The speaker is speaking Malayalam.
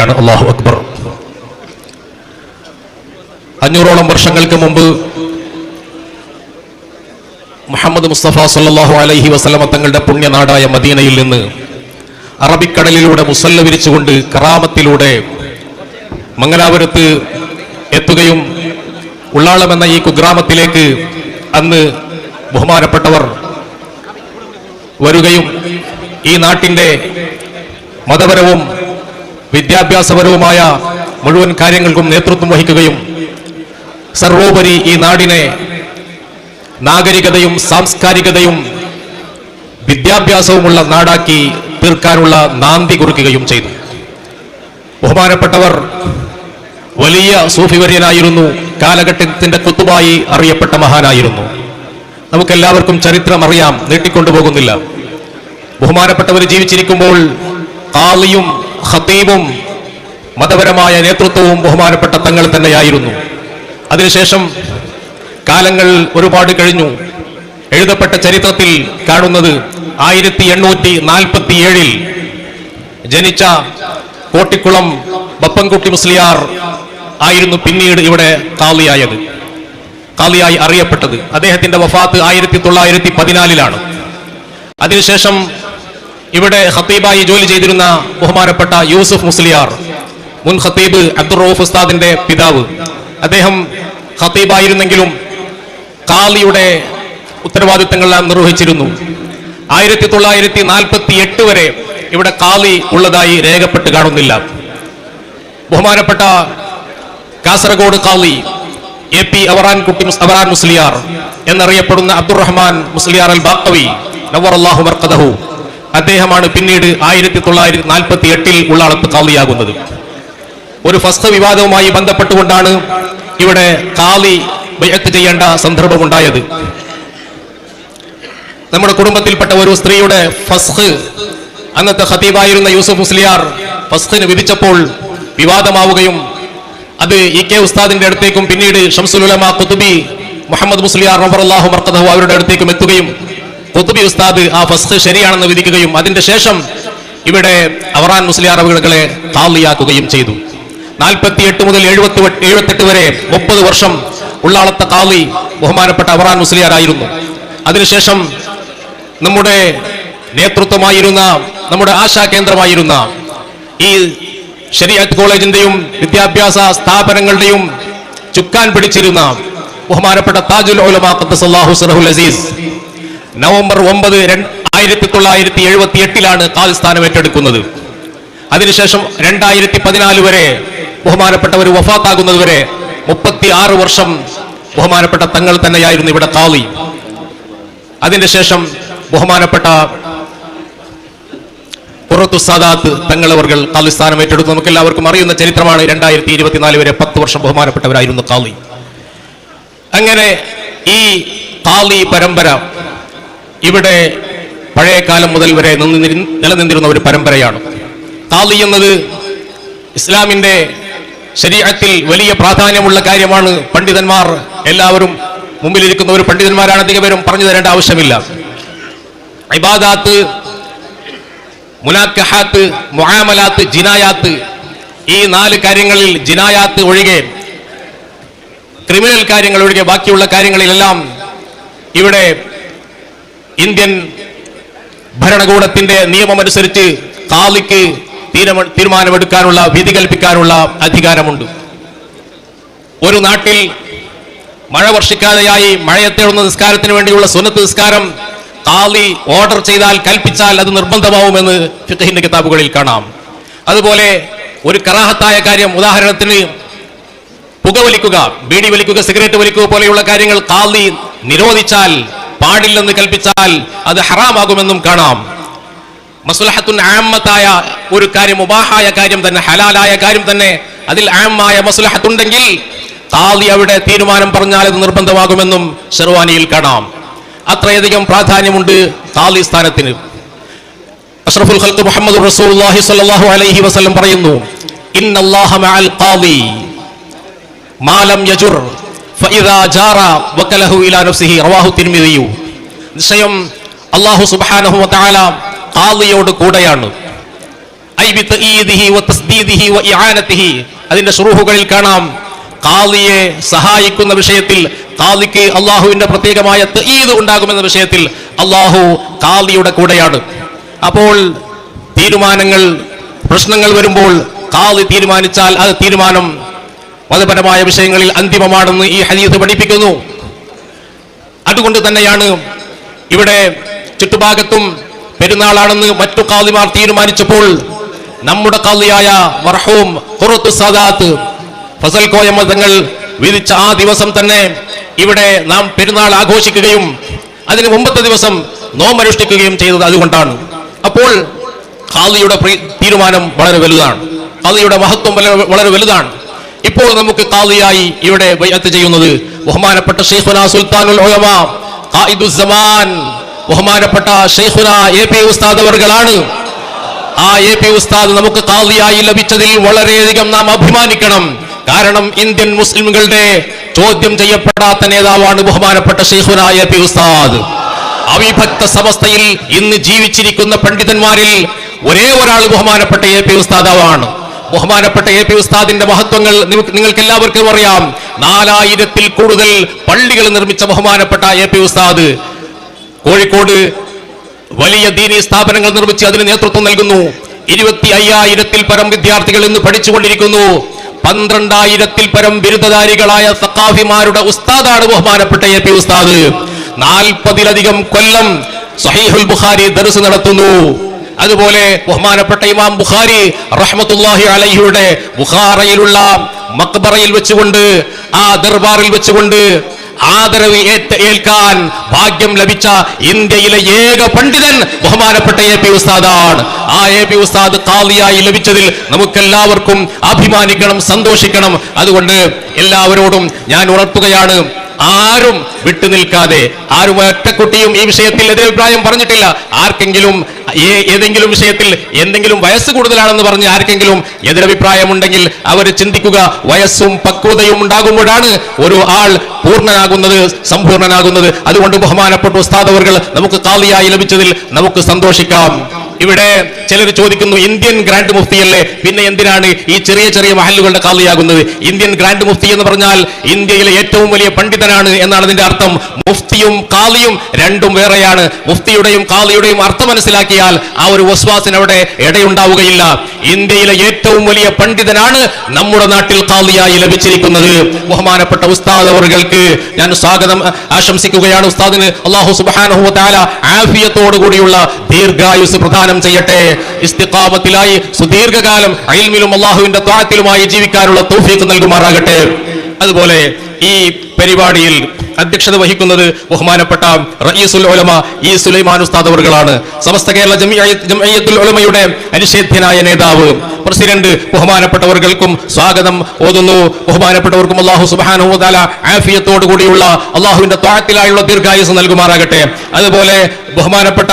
അല്ലാഹു അക്ബർ. 500ഓളം വർഷങ്ങൾക്ക് മുമ്പ് മുഹമ്മദ് മുസ്തഫ സല്ലല്ലാഹു അലൈഹി വസല്ലമ തങ്ങളുടെ പുണ്യനാടായ മദീനയിൽ നിന്ന് അറബിക്കടലിലൂടെ മുസല്ല വിരിച്ചുകൊണ്ട് കറാമത്തിലൂടെ മംഗലാപുരത്ത് എത്തുകയും ഉള്ളാളം എന്ന ഈ കുഗ്രാമത്തിലേക്ക് അന്ന് ബഹുമാനപ്പെട്ടവർ വരികയും ഈ നാട്ടിൻ്റെ മതപരവും വിദ്യാഭ്യാസപരവുമായ മുഴുവൻ കാര്യങ്ങൾക്കും നേതൃത്വം വഹിക്കുകയും സർവോപരി ഈ നാടിനെ നാഗരികതയും സാംസ്കാരികതയും വിദ്യാഭ്യാസവുമുള്ള നാടാക്കി തീർക്കാനുള്ള നാന്തി കുറിക്കുകയും ചെയ്തു. ബഹുമാനപ്പെട്ടവർ വലിയ സൂഫിവര്യനായിരുന്നു, കാലഘട്ടത്തിന്റെ കുത്തുബായി അറിയപ്പെട്ട മഹാനായിരുന്നു. നമുക്കെല്ലാവർക്കും ചരിത്രം അറിയാം, നീട്ടിക്കൊണ്ടുപോകുന്നില്ല. ബഹുമാനപ്പെട്ടവർ ജീവിച്ചിരിക്കുമ്പോൾ ഖാളിയും ഖതീബും മതപരമായ നേതൃത്വവും ബഹുമാനപ്പെട്ട തങ്ങൾ തന്നെയായിരുന്നു. അതിനുശേഷം കാലങ്ങൾ ഒരുപാട് കഴിഞ്ഞു. എഴുതപ്പെട്ട ചരിത്രത്തിൽ കാണുന്നത് 1847 ജനിച്ച കോട്ടിക്കുളം ബപ്പൻകുട്ടി മുസ്ലിയാർ ആയിരുന്നു പിന്നീട് ഇവിടെ ഖാളിയായി അറിയപ്പെട്ടത്. അദ്ദേഹത്തിന്റെ വഫാത്ത് 1914 അതിനുശേഷം ഇവിടെ ഖതീബായി ജോലി ചെയ്തിരുന്ന ബഹുമാനപ്പെട്ട യൂസുഫ് മുസ്ലിയാർ, മുൻ ഖതീബ് അബ്ദുർ റഊഫ് ഉസ്താദിന്റെ പിതാവ്, അദ്ദേഹം ഖതീബായിരുന്നെങ്കിലും ഖാളിയുടെ ഉത്തരവാദിത്തങ്ങളെല്ലാം നിർവഹിച്ചിരുന്നു. 1948 വരെ ഇവിടെ ഖാളി ഉള്ളതായി രേഖപ്പെട്ട് കാണുന്നില്ല. ബഹുമാനപ്പെട്ട കാസർഗോഡ് ഖാളി AP അവറാൻ മുസ്ലിയാർ എന്നറിയപ്പെടുന്ന അബ്ദുറഹ്മാൻ മുസ്ലിയാർ അൽ ബാഖവി നവ്വറല്ലാഹു മർഖദഹു, അദ്ദേഹമാണ് പിന്നീട് 1948 ഉള്ളാളത്ത് ഖാളിയാകുന്നത്. ഒരു ഫസ്ഖ് വിവാദവുമായി ബന്ധപ്പെട്ടുകൊണ്ടാണ് ഇവിടെ ഖാളി ബൈഅത്ത് ചെയ്യേണ്ട സന്ദർഭമുണ്ടായത്. നമ്മുടെ കുടുംബത്തിൽപ്പെട്ട ഒരു സ്ത്രീയുടെ ഫസ്ഖ് അന്നത്തെ ഖതീബായിരുന്ന യൂസുഫ് മുസ്ലിയാർ ഫസ്ഖിന് വിധിച്ചപ്പോൾ വിവാദമാവുകയും അത് EK ഉസ്താദിന്റെ അടുത്തേക്കും പിന്നീട് ശംസുൽ ഉലമ ഖുതുബി മുഹമ്മദ് മുസ്ലിയാർ നവ്വറല്ലാഹു മർഖദഹു അവരുടെ അടുത്തേക്കും എത്തുകയും ഖുതുബി ഉസ്താദ് ആ ഫസ്ഖ് ശരിയാണെന്ന് വിധിക്കുകയും അതിന്റെ ശേഷം ഇവിടെ അവറാൻ മുസ്ലിയാർ അവകളെ ഖാളിയാക്കുകയും ചെയ്തു. 48 മുതൽ 78 വരെ 30 വർഷം ഉള്ളാളത്തെ ഖാളി ബഹുമാനപ്പെട്ട അവറാൻ മുസ്ലിയാരായിരുന്നു. അതിനുശേഷം നമ്മുടെ നേതൃത്വമായിരുന്ന, നമ്മുടെ ആശാ കേന്ദ്രമായിരുന്ന ഈ ശരീഅത്ത് കോളേജിന്റെയും വിദ്യാഭ്യാസ സ്ഥാപനങ്ങളുടെയും ചുക്കാൻ പിടിച്ചിരുന്ന ബഹുമാനപ്പെട്ട താജുൽ ഉലമാ ഖദ്ദസല്ലാഹു സിറഹുൽ അസീസ് നവംബർ 9, 1978 ഖാളി സ്ഥാനം ഏറ്റെടുക്കുന്നത്. അതിനുശേഷം 2014 വരെ ബഹുമാനപ്പെട്ടവർ വഫാത്താകുന്നത് വരെ 36 വർഷം ബഹുമാനപ്പെട്ട തങ്ങൾ തന്നെയായിരുന്നു ഇവിടെ ഖാളി. അതിന്റെ ശേഷം ബഹുമാനപ്പെട്ട ഖുറത്തു സാദാത്ത് തങ്ങളവർകൾ ഖാളി സ്ഥാനം ഏറ്റെടുത്തു. നമുക്ക് എല്ലാവർക്കും അറിയുന്ന ചരിത്രമാണ്. 2024 വരെ 10 വർഷം ബഹുമാനപ്പെട്ടവരായിരുന്നു ഖാളി. അങ്ങനെ ഈ ഖാളി പരമ്പര ഇവിടെ പഴയ കാലം മുതൽ വരെ നിലനിന്നിരുന്ന ഒരു പരമ്പരയാണ്. ഖാളി എന്നത് ഇസ്ലാമിന്റെ ശരീഅത്തിൽ വലിയ പ്രാധാന്യമുള്ള കാര്യമാണ്. പണ്ഡിതന്മാർ എല്ലാവരും മുമ്പിലിരിക്കുന്ന ഒരു പണ്ഡിതന്മാരാണ്, അധികം പേരും പറഞ്ഞു തരേണ്ട ആവശ്യമില്ല. ഇബാദാത്ത്, മുനാക്കഹാത്ത്, മുആമലാത്ത്, ജിനായാത്ത്, ഈ 4 കാര്യങ്ങളിൽ ജിനായാത്ത് ഒഴികെ, ക്രിമിനൽ കാര്യങ്ങൾ ഒഴികെ ബാക്കിയുള്ള കാര്യങ്ങളിലെല്ലാം ഇവിടെ ഇന്ത്യൻ ഭരണകൂടത്തിന്റെ നിയമമനുസരിച്ച് ഖാളിക്ക് തീരുമാനമെടുക്കാനുള്ള, വിധി കൽപ്പിക്കാനുള്ള അധികാരമുണ്ട്. ഒരു നാട്ടിൽ മഴ വർഷിക്കാതെയായി മഴയത്തേടുന്ന നിസ്കാരത്തിന് വേണ്ടിയുള്ള സുന്നത്ത് നിസ്കാരം ഖാളി ഓർഡർ ചെയ്താൽ, കൽപ്പിച്ചാൽ അത് നിർബന്ധമാവുമെന്ന് ഫിഖ്ഹിന്റെ കിതാബുകളിൽ കാണാം. അതുപോലെ ഒരു കറാഹത്തായ കാര്യം, ഉദാഹരണത്തിന് പുകവലിക്കുക, ബീഡി വലിക്കുക, സിഗരറ്റ് വലിക്കുക പോലെയുള്ള കാര്യങ്ങൾ ഖാളി നിരോധിച്ചാൽ, പാടില്ലെന്ന് കൽപ്പിച്ചാൽ അത് ഹറാമാകുമെന്നും കാണാം. മസ്ലഹത്തുൻ ആമ്മത്തായ ഒരു കാര്യം, മുബാഹായ കാര്യം തന്നെ, ഹലാലായ കാര്യം തന്നെ, അതിൽ ആമ്മായ മസ്ലഹത്തുണ്ടെങ്കിൽ ഖാളി അവിടെ തീരുമാനം പറഞ്ഞാൽ അത് നിർബന്ധമാകുമെന്നും ശർവാനിയിൽ കാണാം. അത്രയധികം പ്രാധാന്യമുണ്ട് ഖാളി സ്ഥാനത്തിന്. അഷ്റഫുൽ ഖൽഖ് മുഹമ്മദ് റസൂലുള്ളാഹി സ്വല്ലല്ലാഹു അലൈഹി വസല്ലം പറയുന്നു, ഇന്നല്ലാഹ മഅൽ ഖാളി മാ ലം യജുർ ഫഇദാ ജാറ വകലഹു ഇലാ നഫ്സിഹി റവാഹു തിർമിദി. നിശ്ചയം അല്ലാഹു സുബ്ഹാനഹു വ തആല ഖാളിയോട് കൂടെയാണ്. അതിന്റെ ശുറൂഹുകളിൽ കാണാം, ഖാദിയെ സഹായിക്കുന്ന വിഷയത്തിൽ, ഖാദിക്ക് അള്ളാഹുവിന്റെ പ്രത്യേകമായ തഈദ് ഉണ്ടാകുമെന്ന വിഷയത്തിൽ അള്ളാഹു ഖാദിയുടെ കൂടെയാണ്. അപ്പോൾ തീരുമാനങ്ങൾ, പ്രശ്നങ്ങൾ വരുമ്പോൾ ഖാദി തീരുമാനിച്ചാൽ അത് തീരുമാനം മതപരമായ വിഷയങ്ങളിൽ അന്തിമമാണെന്ന് ഈ ഹദീസ് പഠിപ്പിക്കുന്നു. അതുകൊണ്ട് തന്നെയാണ് ഇവിടെ ചുറ്റുഭാഗത്തും പെരുന്നാളാണെന്ന് മറ്റു ഖാദിമാർ തീരുമാനിച്ചപ്പോൾ നമ്മുടെ ഖാദിയായ മർഹൂം ഖുറത്തു സാദാത്ത് ഫസൽ കോയ തങ്ങൾ വിധിച്ച ആ ദിവസം തന്നെ ഇവിടെ നാം പെരുന്നാൾ ആഘോഷിക്കുകയും അതിന് മുമ്പത്തെ ദിവസം നോമ്പനുഷ്ഠിക്കുകയും ചെയ്തത് അതുകൊണ്ടാണ്. അപ്പോൾ ഖാദിയുടെ തീരുമാനം വളരെ വലുതാണ്, ഖാദിയുടെ മഹത്വം വളരെ വലുതാണ്. ഇപ്പോൾ നമുക്ക് ഖാദിയായി ഇവിടെ ബൈഅത്ത് ചെയ്യുന്നത് ബഹുമാനപ്പെട്ട ശൈഖുനാ സുൽത്താനുൽ ഉലമാ ഖായിദുസ് സമാൻ, ബഹുമാനപ്പെട്ട ശൈഖുനാ എ പി ഉസ്താദ് അവർകളാണ്. ആ എ പി ഉസ്താദ് നമുക്ക് ഖാദിയായി ലഭിച്ചതിൽ വളരെയധികം നാം അഭിമാനിക്കണം. കാരണം ഇന്ത്യൻ മുസ്ലിംകളുടെ ചോദ്യം ചെയ്യപ്പെടാത്ത നേതാവാണ് ബഹുമാനപ്പെട്ട ശൈഖുനാ എ പി ഉസ്താദ്. അവിഭക്ത സമസ്തയിൽ ഇന്ന് ജീവിച്ചിരിക്കുന്ന പണ്ഡിതന്മാരിൽ ഒരേ ഒരാൾ ബഹുമാനപ്പെട്ട എ പി ഉസ്താദാവാണ്. ബഹുമാനപ്പെട്ട എ പി ഉസ്താദിന്റെ മഹത്വങ്ങൾ നിങ്ങൾക്ക് എല്ലാവർക്കും അറിയാം. 4000-ൽ കൂടുതൽ പള്ളികൾ നിർമ്മിച്ച ബഹുമാനപ്പെട്ട എ പി ഉസ്താദ് കോഴിക്കോട് വലിയ ദീനീ സ്ഥാപനങ്ങൾ നിർമ്മിച്ച് അതിന് നേതൃത്വം നൽകുന്നു. 25,000-ൽ പരം വിദ്യാർത്ഥികൾ ഇന്ന് പഠിച്ചുകൊണ്ടിരിക്കുന്നു. 12,000-ൽ പരം ബിരുദധാരികളായ സഖാഫിമാരുടെ ഉസ്താദാണ് ബഹുമാനപ്പെട്ട എ പി ഉസ്താദ്. 40-ലധികം കൊല്ലം സഹീഹുൽ ബുഖാരി ദർസ് നടത്തുന്നു. അതുപോലെ ബഹുമാനപ്പെട്ട ഇമാം ബുഖാരി റഹ്മത്തുള്ളാഹി അലൈഹിയുടെ ബുഖാറയിലുള്ള മഖ്ബറയിൽ വെച്ചുകൊണ്ട്, ആ ദർബാറിൽ വെച്ചുകൊണ്ട് ആദരവ് ഏൽക്കാൻ ഭാഗ്യം ലഭിച്ച ഇന്ത്യയിലെ ഏക പണ്ഡിതൻ ബഹുമാനപ്പെട്ട എ പി ഉസ്താദാണ്. ആ എ പി ഉസ്താദ് ഖാദിയായി ലഭിച്ചതിൽ നമുക്കെല്ലാവർക്കും അഭിമാനിക്കണം, സന്തോഷിക്കണം. അതുകൊണ്ട് എല്ലാവരോടും ഞാൻ ഉണർത്തുകയാണ്, ആരും വിട്ടുനിൽക്കാതെ, ആരും ഒറ്റക്കുട്ടിയും ഈ വിഷയത്തിൽ എതിരഭിപ്രായം പറഞ്ഞിട്ടില്ല. ആർക്കെങ്കിലും ഏതെങ്കിലും വിഷയത്തിൽ എന്തെങ്കിലും വയസ്സ് കൂടുതലാണെന്ന് പറഞ്ഞ് ആർക്കെങ്കിലും എതിരഭിപ്രായമുണ്ടെങ്കിൽ അവർ ചിന്തിക്കുക, വയസ്സും പക്വതയും ഉണ്ടാകുമ്പോഴാണ് ഒരു ആൾ പൂർണ്ണനാകുന്നത്, സമ്പൂർണ്ണനാകുന്നത്. അതുകൊണ്ട് ബഹുമാനപ്പെട്ട ഉസ്താദ് അവർകൾ നമുക്ക് ഖാദിയായി ലഭിച്ചതിൽ നമുക്ക് സന്തോഷിക്കാം. ഇവിടെ ചിലർ ചോദിക്കുന്നു, ഇന്ത്യൻ ഗ്രാൻഡ് മുഫ്തിയല്ലേ, പിന്നെ എന്തിനാണ് ഈ ചെറിയ ചെറിയ മഹല്ലുകളുടെ ഖാദിയാകുന്നത്? ഇന്ത്യൻ ഗ്രാൻഡ് മുഫ്തി എന്ന് പറഞ്ഞാൽ ഇന്ത്യയിലെ ഏറ്റവും വലിയ പണ്ഡിതനാണ് എന്നാണ് അതിന്റെ അർത്ഥം. മുഫ്തിയും ഖാദിയും രണ്ടും വേറെയാണ്. മുഫ്തിയുടെയും ഖാദിയുടെയും അർത്ഥം മനസ്സിലാക്കിയാൽ ആ ഒരു വസ്വാസിന് അവിടെ ഇടയുണ്ടാവുകയില്ല. ഇന്ത്യയിലെ ഏറ്റവും വലിയ പണ്ഡിതനാണ് നമ്മുടെ നാട്ടിൽ ഖാദിയായി ലഭിച്ചിരിക്കുന്നത്. ബഹുമാനപ്പെട്ട ഉസ്താദ് അവർക്ക് ഞാൻ സ്വാഗതം ആശംസിക്കുകയാണ്. ഉസ്താദിന് അല്ലാഹു സുബ്ഹാനഹു വ തആല ആഫിയത്തോടു കൂടിയുള്ള ദീർഘായുസ് പ്രദാനം ചെയ്യട്ടെ. ഇസ്തിഖാമത്തിലായി സുദീർഘകാലം ഇൽമിലും അല്ലാഹുവിന്റെ ത്വഅത്തിലുമായി ജീവിക്കാനുള്ള തൗഫീഖ് നൽകുമാറാകട്ടെ. അതുപോലെ ഈ പരിപാടിയിൽ അധ്യക്ഷത വഹിക്കുന്നത് ബഹുമാനപ്പെട്ട റഈസുൽ ഉലമ ഇ സുലൈമാൻ ഉസ്താദ് അവർകളാണ്. സമസ്ത കേരള ജംഇയ്യത്തുൽ ഉലമയുടെ അനിഷേധ്യനായ നേതാവ്, പ്രസിഡന്റ്. ബഹുമാനപ്പെട്ടവർക്കും സ്വാഗതം ഓതുന്നു. ബഹുമാനപ്പെട്ടവർക്കും അല്ലാഹു സുബ്ഹാനഹു വ തആല ആഫിയത്തോടു കൂടിയുള്ള അല്ലാഹുവിന്റെ ത്വഅത്തിലായുള്ള ദീർഘായുസ് നൽകുമാറാകട്ടെ. അതുപോലെ ബഹുമാനപ്പെട്ട